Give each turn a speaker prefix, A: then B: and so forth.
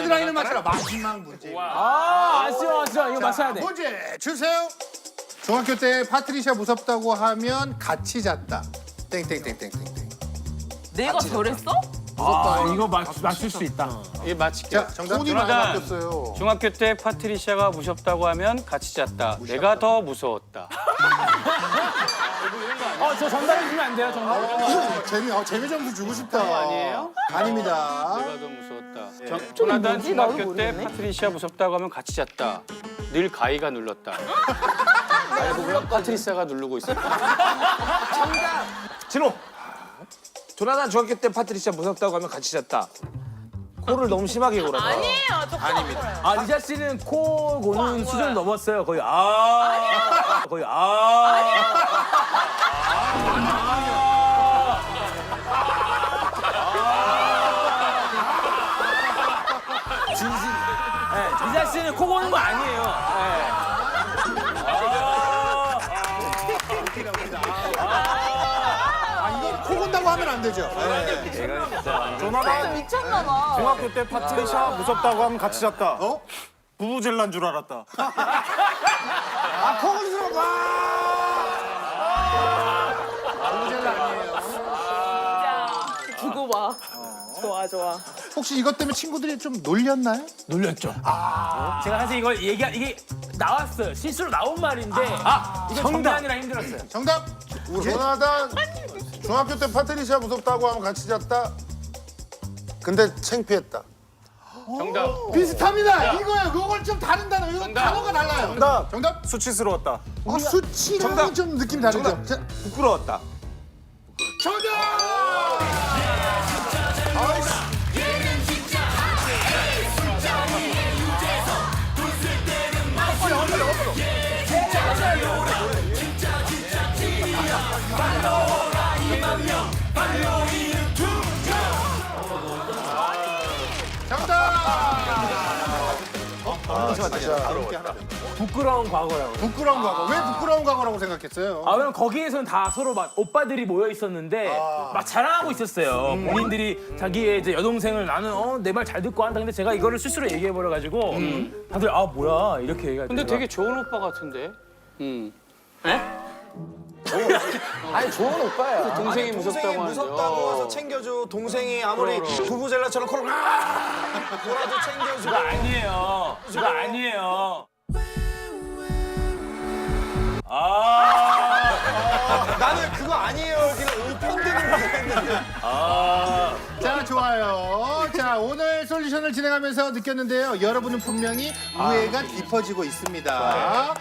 A: 라인을 맞춰라. 마지막 문제.
B: 아쉬워. 이거 맞춰야 돼.
A: 문제 주세요. 중학교 때 파트리샤 무섭다고 하면 같이 잤다. 땡땡땡땡땡땡.
C: 내가 저랬어?
B: 이거 맞출 수 있다.
D: 예, 맞힐게요.
A: 자, 정답
D: 손이
A: 많이
D: 많이
A: 바뀌었어요.
D: 중학교 때 파트리샤가 무섭다고 하면 같이 잤다. 내가 더 무서웠다.
B: 저 정답해 주면 안 돼요, 정답?
A: 재미 점수 주고 싶다.
D: 아니에요?
A: 아닙니다.
D: 내가 더 무서웠다. 조나단
C: 뭐지? 나도
D: 중학교 때
C: 모르겠네.
D: 파트리샤 무섭다고 하면 같이 잤다. 늘 가위가 눌렀다. 알고 보면 파트리샤가 누르고 있었다.
E: 진호. 조나단 중학교 때 파트리샤 무섭다고 하면 같이 잤다. 코를 너무 심하게 골았다.
C: 아니에요. 아닙니다.
B: 리자 씨는 코 고는 수준을 넘었어요. 거의 거의 진심. 네, 리자 씨는 코 고는 거 아니에요.
A: 이거 코 건다고 하면 안 되죠.
F: 조나단
C: 미쳤나 봐.
F: 중학교 때 파트리샤 무섭다고 하면 같이 잤다.
A: 어?
F: 부부젤란 줄 알았다.
A: 코 건드려 봐. 문제는 아니에요.
C: 두고 봐. 좋아.
A: 혹시 이것 때문에 친구들이 좀 놀렸나요?
B: 놀렸죠. 제가 사실 이걸 이게 나왔어요. 실수로 나온 말인데 이거 정답이라 힘들었어요.
A: 정답.
G: 조나단 중학교 때 파트리샤 무섭다고 하면 같이 잤다. 근데 창피했다.
D: 정답.
A: 비슷합니다. 이거예요. 이건 좀 다른 단어. 이거 단어가 달라요.
G: 정답.
A: 정답.
F: 수치스러웠다.
A: 수치랑은 좀 느낌이 다르죠. 자,
E: 부끄러웠다.
A: 정답.
B: 부끄러운 과거라고.
A: 부끄러운 과거. 왜 부끄러운 과거라고 생각했어요?
B: 왜냐면 거기에서는 다 서로 막 오빠들이 모여 있었는데 막 자랑하고 있었어요. 본인들이 자기의 이제 여동생을 나는 내 말 잘 듣고 한다. 근데 제가 이거를 스스로 얘기해 버려 가지고 다들 뭐야 이렇게 얘기하죠.
D: 근데 되게 좋은 오빠 같은데.
E: 아니 좋은 오빠야.
D: 동생이 무섭다고 하는데.
E: 무섭다고 해서 챙겨줘. 동생이 아무리 부부젤라처럼 코를 뭐라도 챙겨줘.
B: 아니에요. 그거 아니에요.
E: 나는 그거 아니에요. 그냥 오픈되는 거 했는데.
A: 자, 좋아요. 자, 오늘 솔루션을 진행하면서 느꼈는데요. 여러분은 분명히 우애가 깊어지고 있습니다.